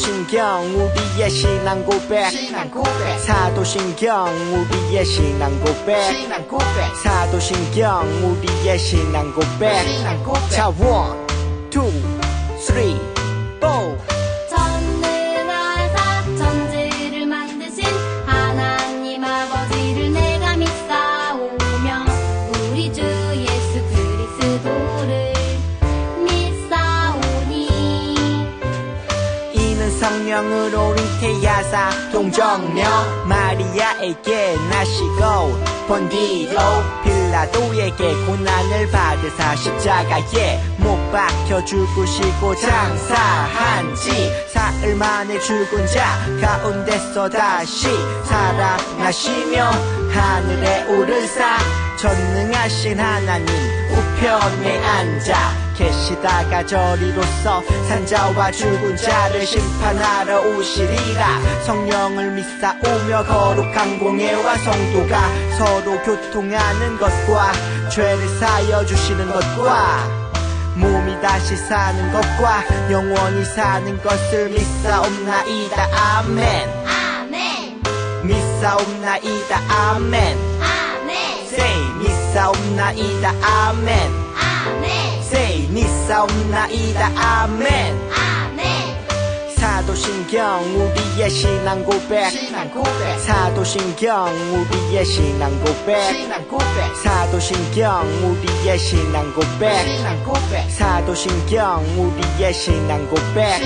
사도신경 우리의 신앙 고백 사도신경 우리의 신앙 고백 사도신경 우리의 신앙 고백 자 1, 2, 3, 4 전능하사 천지를 만드신 하나님 아버지를 내가 믿사오며 우리 주 예수 그리스도를 믿사오니 이는 성령으로 잉태하사 동정녀 마리아에게 나시고 본디로 빌라도에게 고난을 받으사 십자가에 못 박혀 죽으시고 장사한 지 사흘 만에 죽은 자 가운데서 다시 살아나시며 하늘에 오르사 전능하신 하나님 우편에 앉아 계시다가 저리로서 산자와 죽은 자를 심판하러 오시리라 성령을 믿사오며 거룩한 공예와 성도가 서로 교통하는 것과 죄를 사여 주시는 것과 몸이 다시 사는 것과 영원히 사는 것을 믿사옵나이다 아멘 아멘 믿사옵나이다 아멘 아멘 Say 믿사옵나이다 아멘 아멘 Say 믿사옵나이다 아멘 아멘 사도신경 우리의 신앙 고백 사도신경 우리의 신앙 고백 사도신경 우리의 신앙 고백 사도신경 우리의 신앙 고백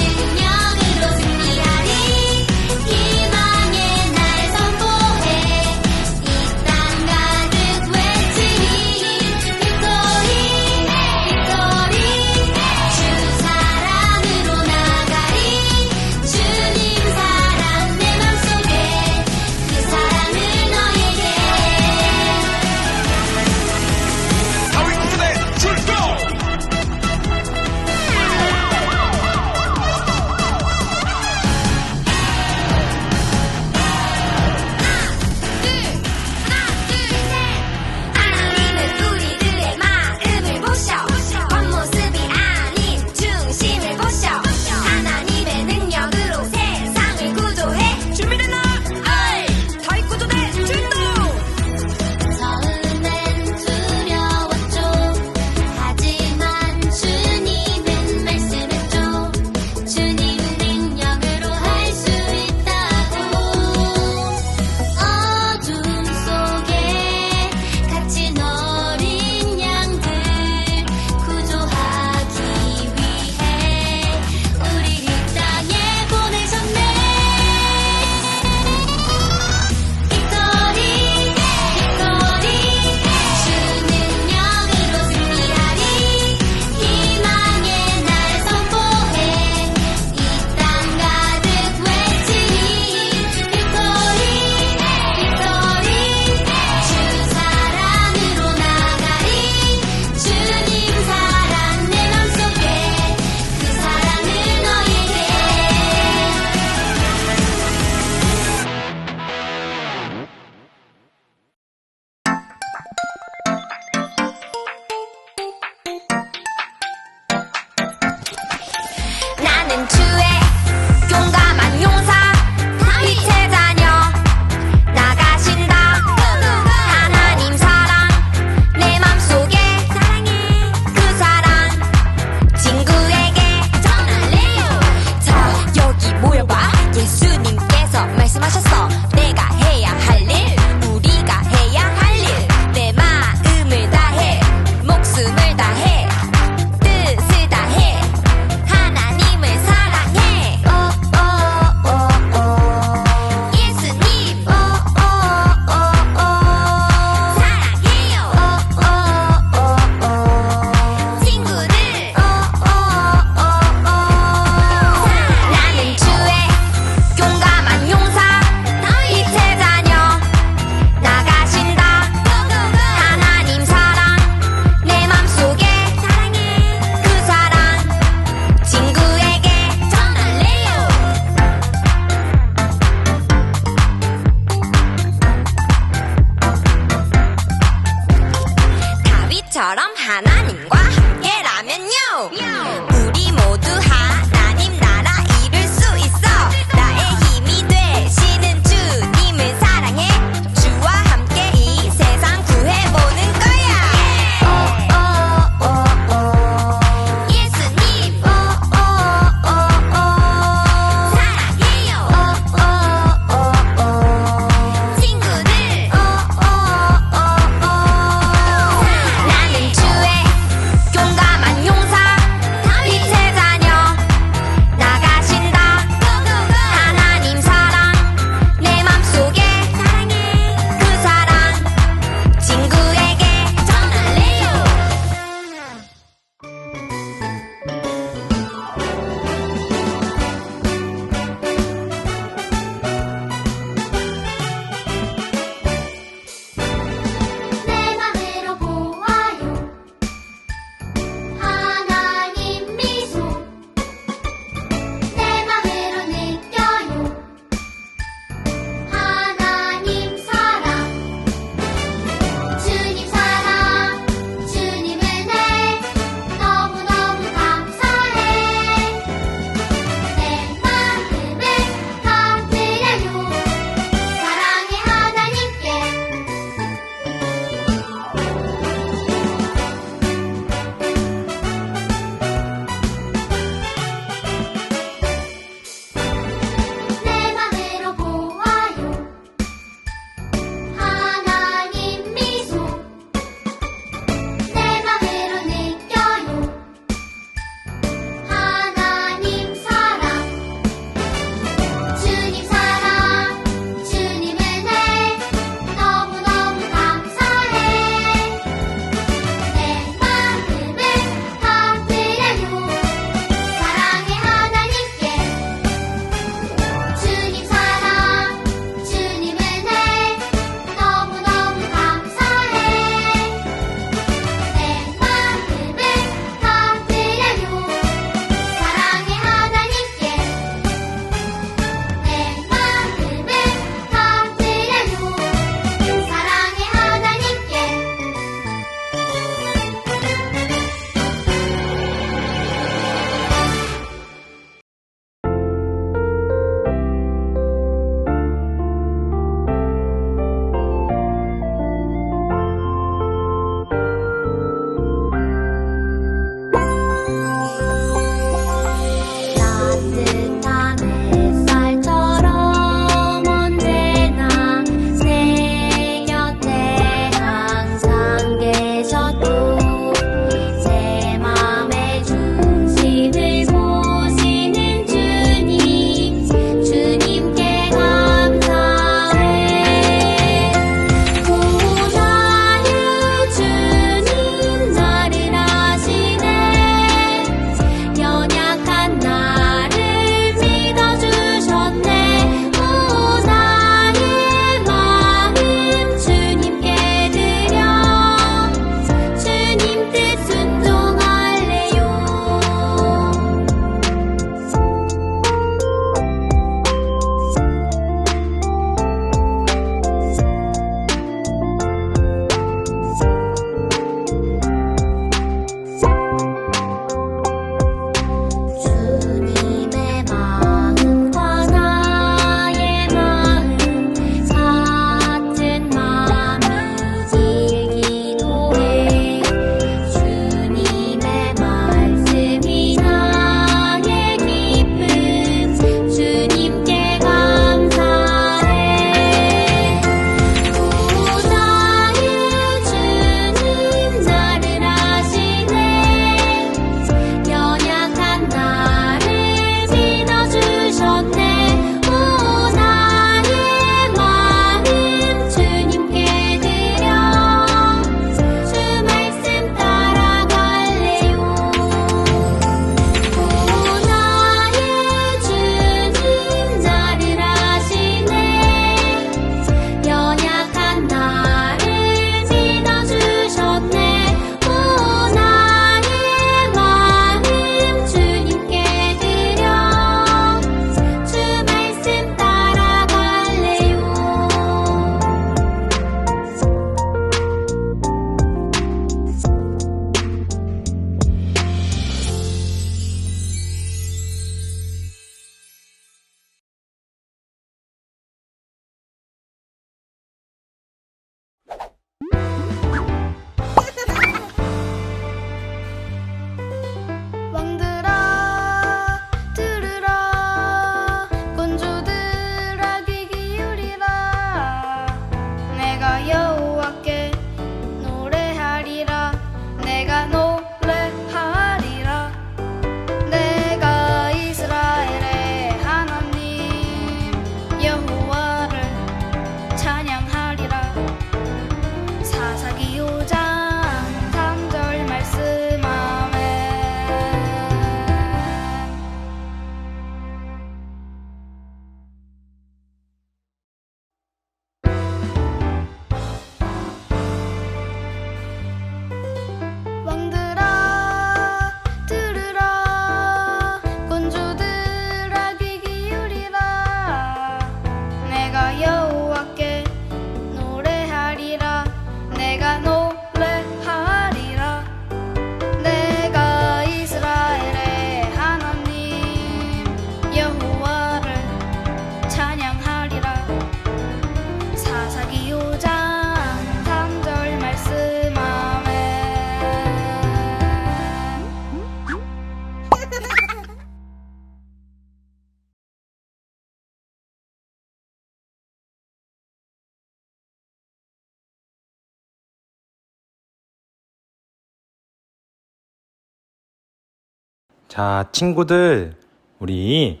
자, 친구들, 우리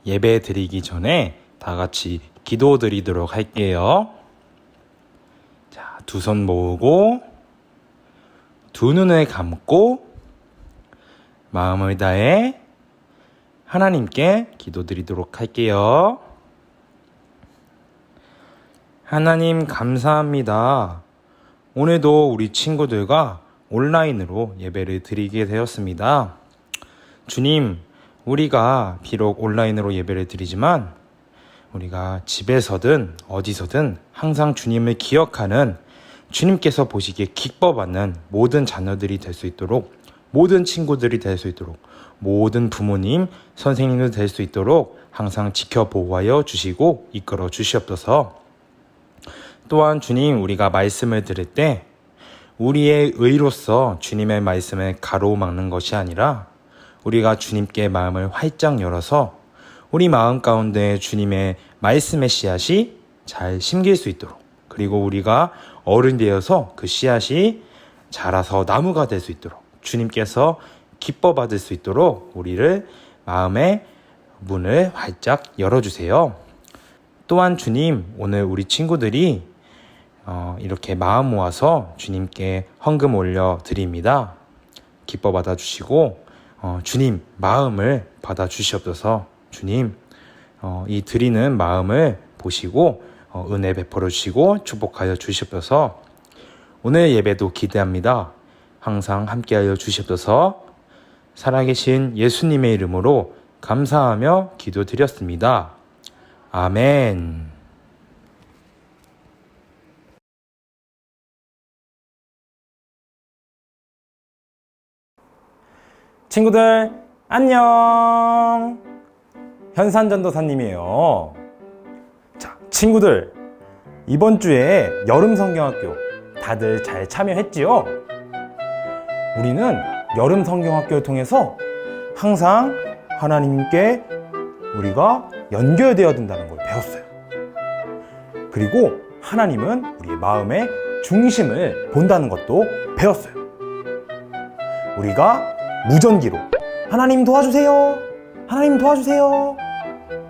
예배 드리기 전에 다 같이 기도 드리도록 할게요. 자, 두 손 모으고, 두 눈을 감고, 마음을 다해 하나님께 기도 드리도록 할게요. 하나님 감사합니다. 오늘도 우리 친구들과 온라인으로 예배를 드리게 되었습니다. 주님, 우리가 비록 온라인으로 예배를 드리지만 우리가 집에서든 어디서든 항상 주님을 기억하는, 주님께서 보시기에 기뻐받는 모든 자녀들이 될 수 있도록, 모든 친구들이 될 수 있도록, 모든 부모님, 선생님들 될 수 있도록 항상 지켜보호하여 주시고 이끌어 주시옵소서. 또한 주님, 우리가 말씀을 들을 때 우리의 의로서 주님의 말씀을 가로막는 것이 아니라 우리가 주님께 마음을 활짝 열어서 우리 마음 가운데 주님의 말씀의 씨앗이 잘 심길 수 있도록, 그리고 우리가 어른 되어서 그 씨앗이 자라서 나무가 될 수 있도록, 주님께서 기뻐 받을 수 있도록 우리를 마음의 문을 활짝 열어주세요. 또한 주님, 오늘 우리 친구들이 이렇게 마음 모아서 주님께 헌금 올려 드립니다. 기뻐 받아주시고 주님 마음을 받아 주시옵소서. 주님, 이 드리는 마음을 보시고 은혜 베풀어 주시고 축복하여 주시옵소서. 오늘 예배도 기대합니다. 항상 함께하여 주시옵소서. 살아계신 예수님의 이름으로 감사하며 기도드렸습니다. 아멘. 친구들 안녕, 현산전도사님이에요. 자, 친구들, 이번 주에 여름 성경학교 다들 잘 참여했지요? 우리는 여름 성경학교를 통해서 항상 하나님께 우리가 연결되어야 된다는 걸 배웠어요. 그리고 하나님은 우리의 마음의 중심을 본다는 것도 배웠어요. 우리가 무전기로 하나님 도와주세요, 하나님 도와주세요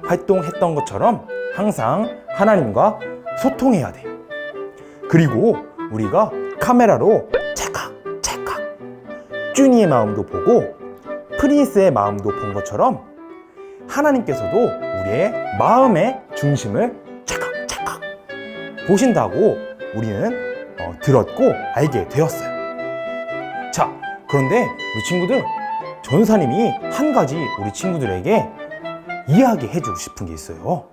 활동했던 것처럼 항상 하나님과 소통해야 돼요. 그리고 우리가 카메라로 찰칵 찰칵 쭈니의 마음도 보고 프린스의 마음도 본 것처럼 하나님께서도 우리의 마음의 중심을 찰칵 찰칵 보신다고 우리는 들었고 알게 되었어요. 자, 그런데 우리 친구들, 전사님이 한 가지 우리 친구들에게 이야기해 주고 싶은 게 있어요.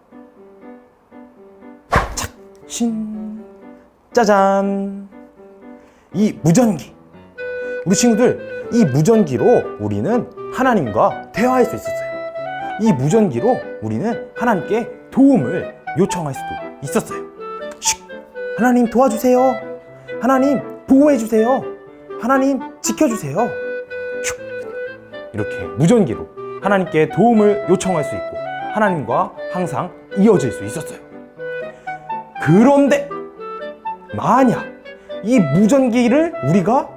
착, 신, 짜잔, 이 무전기. 우리 친구들, 이 무전기로 우리는 하나님과 대화할 수 있었어요. 이 무전기로 우리는 하나님께 도움을 요청할 수도 있었어요. 쉿, 하나님 도와주세요, 하나님 보호해 주세요, 하나님 지켜주세요. 이렇게 무전기로 하나님께 도움을 요청할 수 있고 하나님과 항상 이어질 수 있었어요. 그런데 만약 이 무전기를 우리가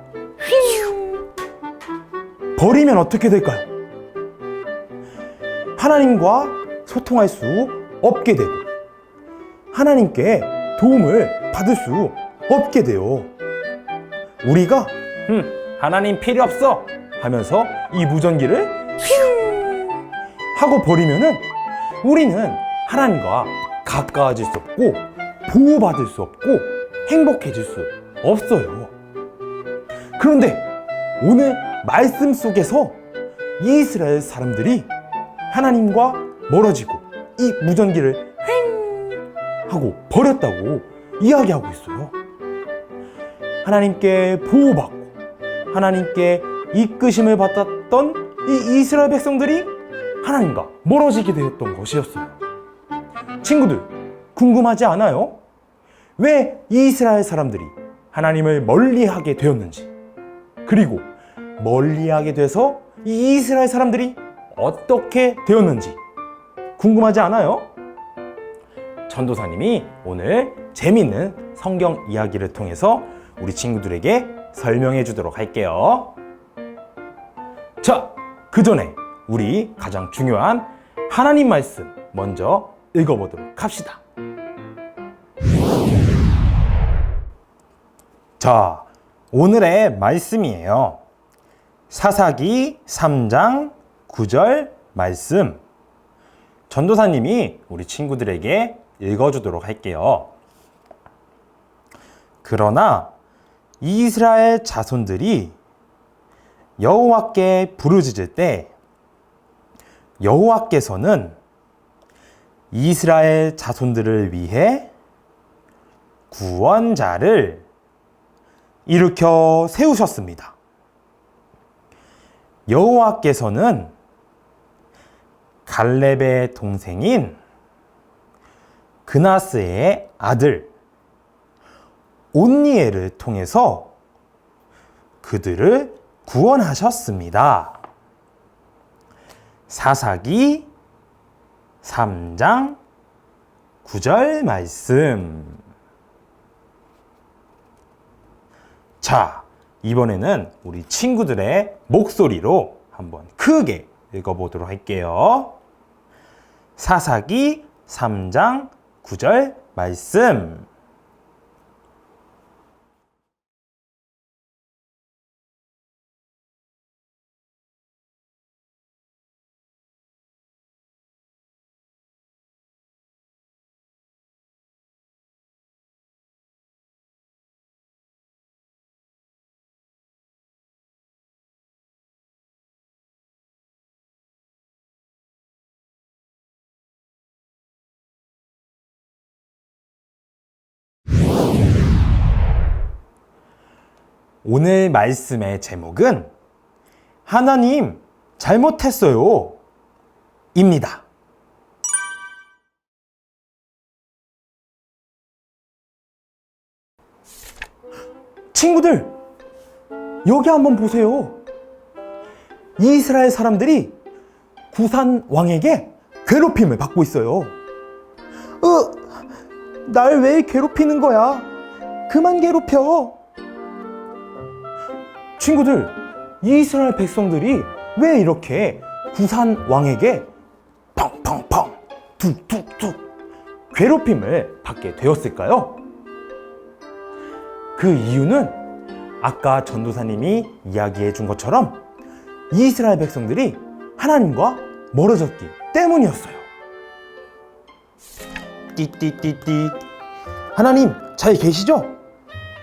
버리면 어떻게 될까요? 하나님과 소통할 수 없게 되고 하나님께 도움을 받을 수 없게 돼요. 우리가 하나님 필요 없어 하면서 이 무전기를 하고 버리면은 우리는 하나님과 가까워질 수 없고 보호받을 수 없고 행복해질 수 없어요. 그런데 오늘 말씀 속에서 이스라엘 사람들이 하나님과 멀어지고 이 무전기를 하고 버렸다고 이야기하고 있어요. 하나님께 보호받고 하나님께 이끄심을 받았던 이 이스라엘 백성들이 하나님과 멀어지게 되었던 것이었어요. 친구들, 궁금하지 않아요? 왜 이스라엘 사람들이 하나님을 멀리하게 되었는지, 그리고 멀리하게 돼서 이 이스라엘 사람들이 어떻게 되었는지 궁금하지 않아요? 전도사님이 오늘 재미있는 성경 이야기를 통해서 우리 친구들에게 설명해 주도록 할게요. 자, 그 전에 우리 가장 중요한 하나님 말씀 먼저 읽어보도록 합시다. 자, 오늘의 말씀이에요. 사사기 3장 9절 말씀. 전도사님이 우리 친구들에게 읽어주도록 할게요. 그러나 이스라엘 자손들이 여호와께 부르짖을 때 여호와께서는 이스라엘 자손들을 위해 구원자를 일으켜 세우셨습니다. 여호와께서는 갈렙의 동생인 그나스의 아들 온니엘을 통해서 그들을 구원하셨습니다. 사사기 3장 9절 말씀. 자, 이번에는 우리 친구들의 목소리로 한번 크게 읽어보도록 할게요. 사사기 3장 9절 말씀. 오늘 말씀의 제목은 하나님 잘못했어요 입니다. 친구들, 여기 한번 보세요. 이스라엘 사람들이 구산 왕에게 괴롭힘을 받고 있어요. 날 왜 괴롭히는 거야? 그만 괴롭혀. 친구들, 이스라엘 백성들이 왜 이렇게 구산 왕에게 펑펑펑 툭툭툭 괴롭힘을 받게 되었을까요? 그 이유는 아까 전도사님이 이야기해 준 것처럼 이스라엘 백성들이 하나님과 멀어졌기 때문이었어요. 띠띠띠띠. 하나님 잘 계시죠?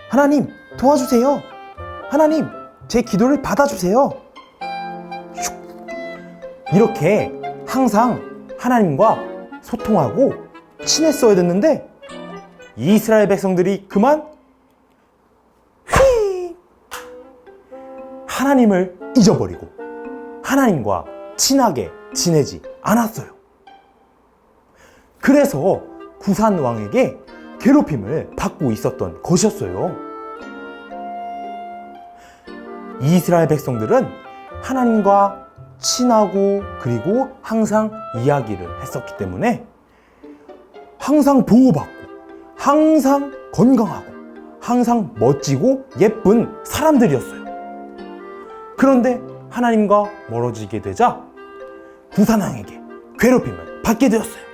하나님 도와주세요. 하나님 제 기도를 받아주세요. 이렇게 항상 하나님과 소통하고 친했어야 됐는데 이스라엘 백성들이 그만 하나님을 잊어버리고 하나님과 친하게 지내지 않았어요. 그래서 구산 왕에게 괴롭힘을 받고 있었던 것이었어요. 이스라엘 백성들은 하나님과 친하고 그리고 항상 이야기를 했었기 때문에 항상 보호받고 항상 건강하고 항상 멋지고 예쁜 사람들이었어요. 그런데 하나님과 멀어지게 되자 구산 왕에게 괴롭힘을 받게 되었어요.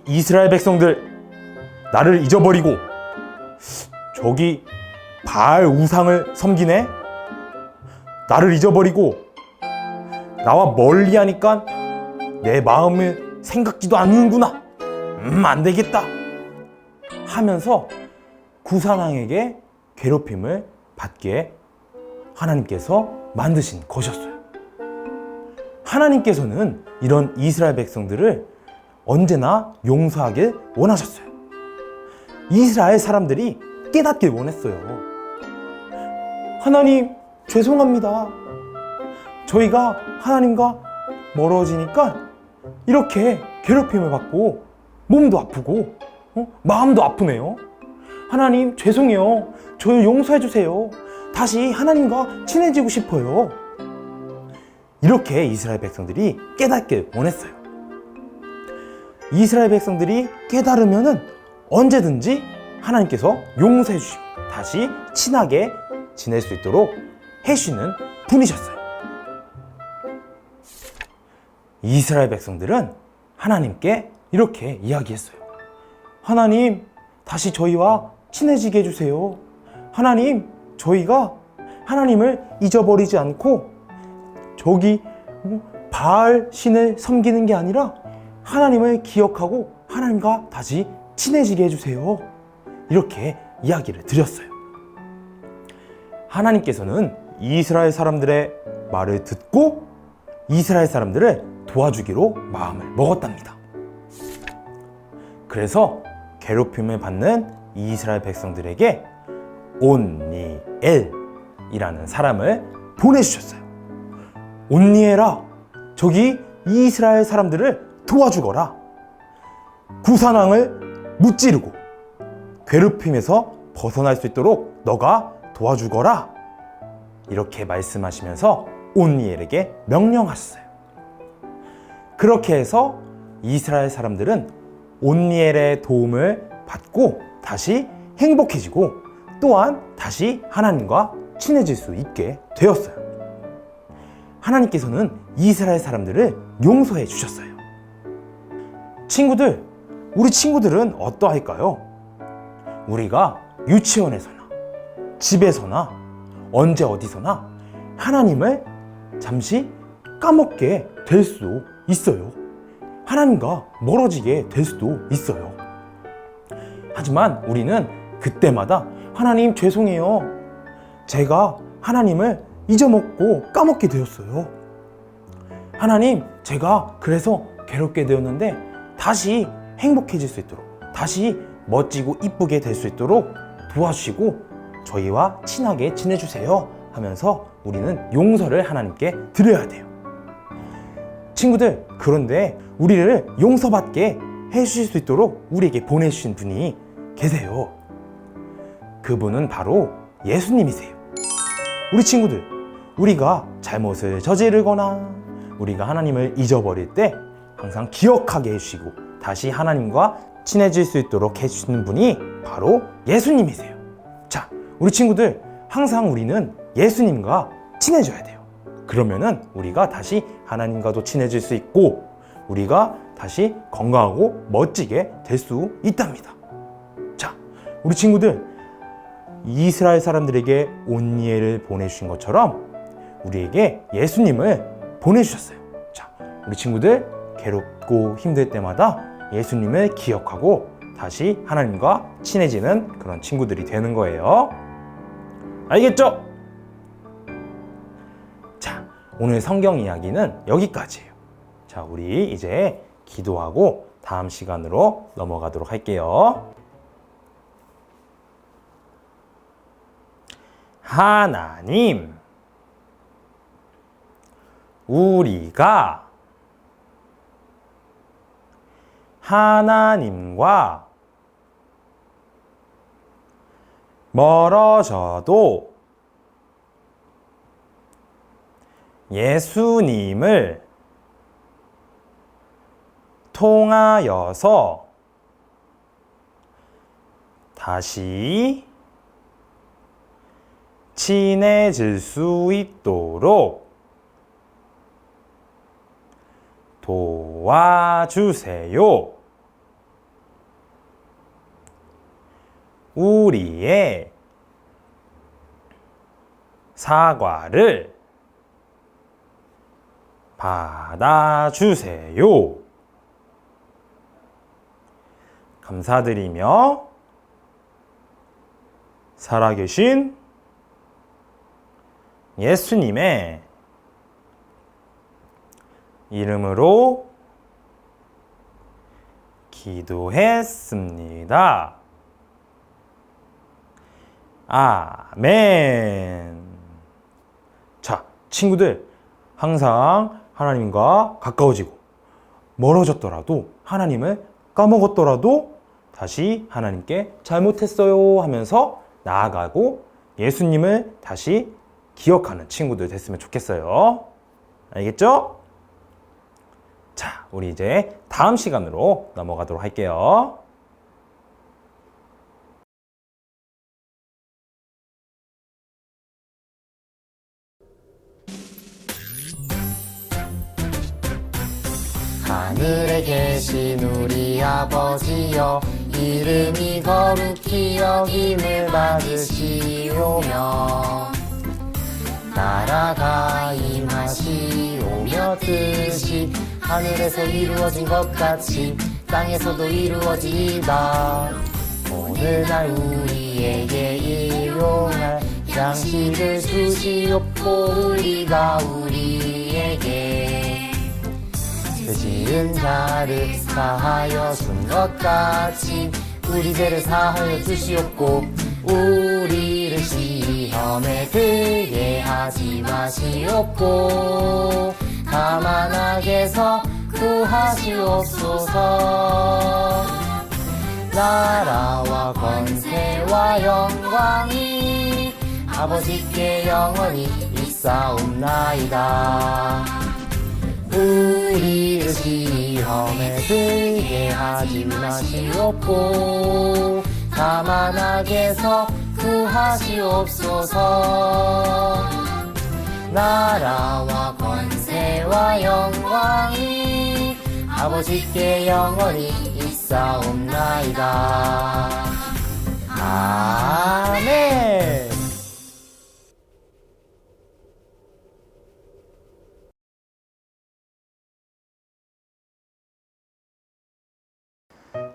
이스라엘 백성들, 나를 잊어버리고 저기 바알 우상을 섬기네? 나를 잊어버리고 나와 멀리 하니까 내 마음을 생각지도 않는구나. 안 되겠다 하면서 구산왕에게 괴롭힘을 받게 하나님께서 만드신 것이었어요. 하나님께서는 이런 이스라엘 백성들을 언제나 용서하길 원하셨어요. 이스라엘 사람들이 깨닫길 원했어요. 하나님 죄송합니다. 저희가 하나님과 멀어지니까 이렇게 괴롭힘을 받고 몸도 아프고 마음도 아프네요. 하나님 죄송해요. 저를 용서해 주세요. 다시 하나님과 친해지고 싶어요. 이렇게 이스라엘 백성들이 깨닫길 원했어요. 이스라엘 백성들이 깨달으면은 언제든지 하나님께서 용서해 주시고 다시 친하게 지낼 수 있도록 해주시는 분이셨어요. 이스라엘 백성들은 하나님께 이렇게 이야기했어요. 하나님, 다시 저희와 친해지게 해주세요. 하나님, 저희가 하나님을 잊어버리지 않고 저기 바알 신을 섬기는 게 아니라 하나님을 기억하고 하나님과 다시 친해지게 해주세요. 이렇게 이야기를 드렸어요. 하나님께서는 이스라엘 사람들의 말을 듣고 이스라엘 사람들을 도와주기로 마음을 먹었답니다. 그래서 괴롭힘을 받는 이스라엘 백성들에게 온니엘이라는 사람을 보내주셨어요. 온니엘아, 저기 이스라엘 사람들을 도와주거라. 구산왕을 무찌르고 괴롭힘에서 벗어날 수 있도록 너가 도와주거라. 이렇게 말씀하시면서 온니엘에게 명령하셨어요. 그렇게 해서 이스라엘 사람들은 온니엘의 도움을 받고 다시 행복해지고 또한 다시 하나님과 친해질 수 있게 되었어요. 하나님께서는 이스라엘 사람들을 용서해 주셨어요. 친구들, 우리 친구들은 어떠할까요? 우리가 유치원에서나 집에서나 언제 어디서나 하나님을 잠시 까먹게 될 수 있어요. 하나님과 멀어지게 될 수도 있어요. 하지만 우리는 그때마다 하나님 죄송해요. 제가 하나님을 잊어먹고 까먹게 되었어요. 하나님, 제가 그래서 괴롭게 되었는데 다시 행복해질 수 있도록, 다시 멋지고 이쁘게 될 수 있도록 도와주시고 저희와 친하게 지내주세요 하면서 우리는 용서를 하나님께 드려야 돼요. 친구들, 그런데 우리를 용서받게 해주실 수 있도록 우리에게 보내주신 분이 계세요. 그분은 바로 예수님이세요. 우리 친구들, 우리가 잘못을 저지르거나 우리가 하나님을 잊어버릴 때 항상 기억하게 해주시고 다시 하나님과 친해질 수 있도록 해주시는 분이 바로 예수님이세요. 자, 우리 친구들, 항상 우리는 예수님과 친해져야 돼요. 그러면은 우리가 다시 하나님과도 친해질 수 있고 우리가 다시 건강하고 멋지게 될 수 있답니다. 자, 우리 친구들, 이스라엘 사람들에게 온니엘을 보내주신 것처럼 우리에게 예수님을 보내주셨어요. 자, 우리 친구들, 괴롭고 힘들 때마다 예수님을 기억하고 다시 하나님과 친해지는 그런 친구들이 되는 거예요. 알겠죠? 자, 오늘 성경 이야기는 여기까지예요. 자, 우리 이제 기도하고 다음 시간으로 넘어가도록 할게요. 하나님, 우리가 하나님과 멀어져도 예수님을 통하여서 다시 친해질 수 있도록 도와주세요. 우리의 사과를 받아주세요. 감사드리며 살아계신 예수님의 이름으로 기도했습니다. 아멘. 자, 친구들, 항상 하나님과 가까워지고 멀어졌더라도 하나님을 까먹었더라도 다시 하나님께 잘못했어요 하면서 나아가고 예수님을 다시 기억하는 친구들 됐으면 좋겠어요. 알겠죠? 자, 우리 이제 다음 시간으로 넘어가도록 할게요. 크신 우리 아버지여 이름이 거룩히 여김을 받으시오며 나라가 임하시오며 뜻이 하늘에서 이루어진 것 같이 땅에서도 이루어지이다. 오늘날 우리에게 일용할 양식을 주시옵고 우리가 우리에게 죄 지은 자를 사하여 준 것 같이 우리 죄를 사하여 주시옵고 우리를 시험에 들게 하지 마시옵고 다만 악에서 구하시옵소서. 나라와 권세와 영광이 아버지께 영원히 있사옵나이다. 우리를 시험에 들게 하지 마시옵고 다만 악에서 구하시옵소서. 나라와 권세와 영광이 아버지께 영원히 있사옵나이다. 아멘.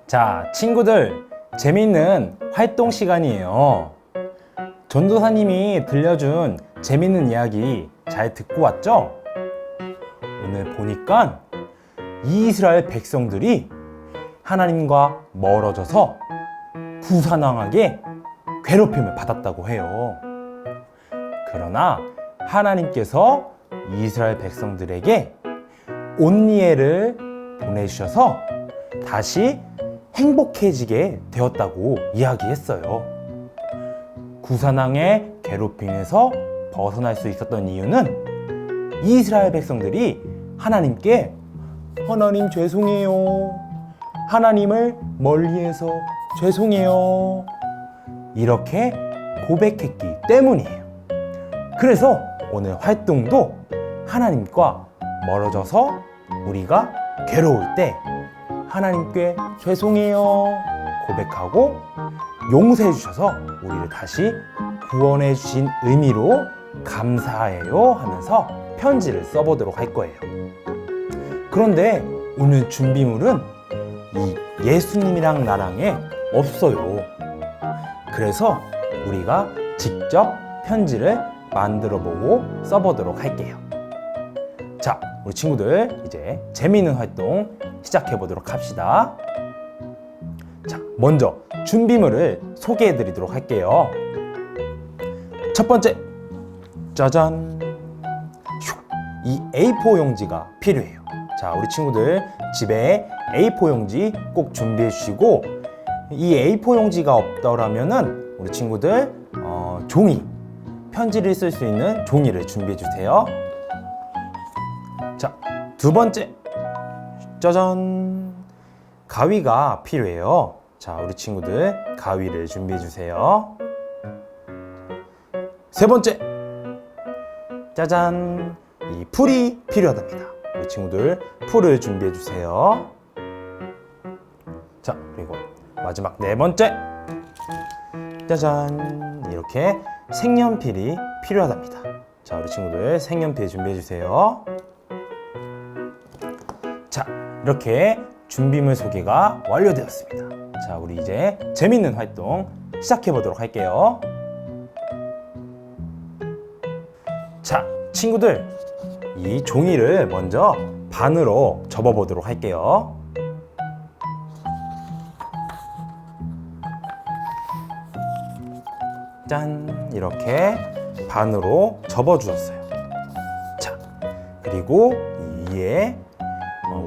자, 친구들, 재밌는 활동 시간이에요. 전도사님이 들려준 재밌는 이야기 잘 듣고 왔죠? 오늘 보니까 이스라엘 백성들이 하나님과 멀어져서 부산왕에게 괴롭힘을 받았다고 해요. 그러나 하나님께서 이스라엘 백성들에게 온니엘을 보내주셔서 다시 행복해지게 되었다고 이야기했어요. 구산왕의 괴롭힘에서 벗어날 수 있었던 이유는 이스라엘 백성들이 하나님께 하나님 죄송해요. 하나님을 멀리해서 죄송해요. 이렇게 고백했기 때문이에요. 그래서 오늘 활동도 하나님과 멀어져서 우리가 괴로울 때 하나님께 죄송해요 고백하고 용서해 주셔서 우리를 다시 구원해 주신 의미로 감사해요 하면서 편지를 써보도록 할 거예요. 그런데 오늘 준비물은 이 예수님이랑 나랑에 없어요. 그래서 우리가 직접 편지를 만들어 보고 써보도록 할게요. 자, 우리 친구들 이제 재미있는 활동 시작해 보도록 합시다. 자, 먼저 준비물을 소개해 드리도록 할게요. 첫 번째, 짜잔! 이 A4 용지가 필요해요. 자, 우리 친구들 집에 A4 용지 꼭 준비해 주시고, 이 A4 용지가 없더라면은 우리 친구들 종이, 편지를 쓸 수 있는 종이를 준비해 주세요. 자, 두 번째, 짜잔! 가위가 필요해요. 자, 우리 친구들 가위를 준비해 주세요. 세 번째, 짜잔! 이 풀이 필요하답니다. 우리 친구들 풀을 준비해 주세요. 자, 그리고 마지막 네 번째, 짜잔! 이렇게 색연필이 필요하답니다. 자, 우리 친구들 색연필 준비해 주세요. 자, 이렇게 준비물 소개가 완료되었습니다. 자, 우리 이제 재밌는 활동 시작해 보도록 할게요. 자, 친구들, 이 종이를 먼저 반으로 접어 보도록 할게요. 짠! 이렇게 반으로 접어 주었어요. 자, 그리고 이 위에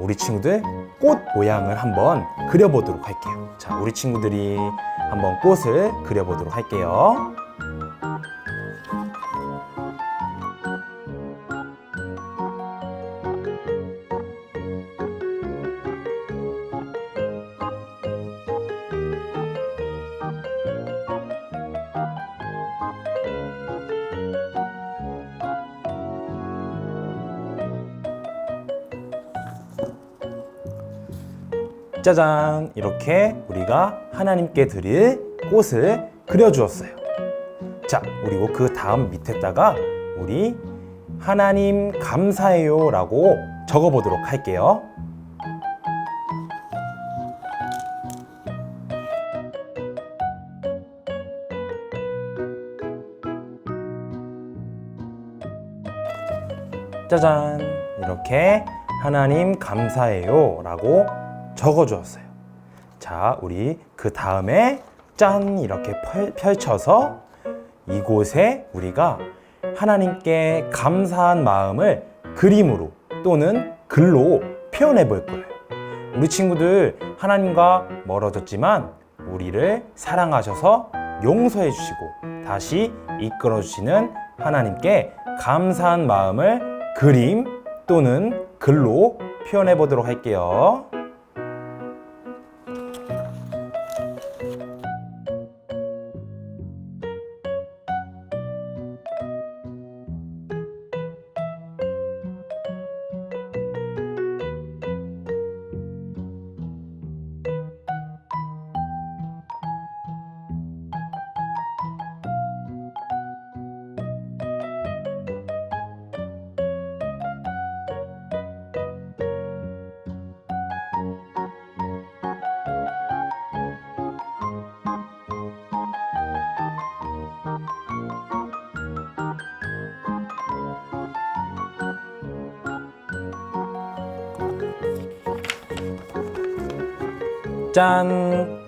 우리 친구들 꽃 모양을 한번 그려보도록 할게요. 자, 우리 친구들이 한번 꽃을 그려보도록 할게요. 짜잔! 이렇게 우리가 하나님께 드릴 꽃을 그려주었어요. 자, 그리고 그 다음 밑에다가 우리 하나님 감사해요 라고 적어보도록 할게요. 짜잔! 이렇게 하나님 감사해요 라고 적어주었어요. 자, 우리 그 다음에 짠! 이렇게 펼쳐서 이곳에 우리가 하나님께 감사한 마음을 그림으로 또는 글로 표현해 볼 거예요. 우리 친구들 하나님과 멀어졌지만 우리를 사랑하셔서 용서해 주시고 다시 이끌어 주시는 하나님께 감사한 마음을 그림 또는 글로 표현해 보도록 할게요. 짠!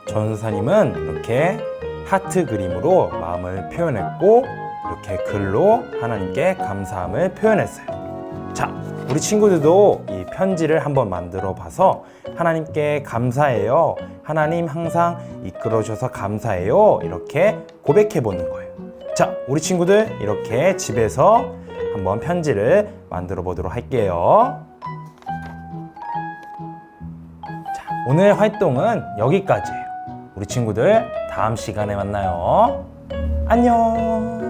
전사님은 이렇게 하트 그림으로 마음을 표현했고 이렇게 글로 하나님께 감사함을 표현했어요. 자, 우리 친구들도 이 편지를 한번 만들어 봐서 하나님께 감사해요. 하나님 항상 이끌어 주셔서 감사해요. 이렇게 고백해 보는 거예요. 자, 우리 친구들 이렇게 집에서 한번 편지를 만들어 보도록 할게요. 오늘 활동은 여기까지예요. 우리 친구들 다음 시간에 만나요. 안녕.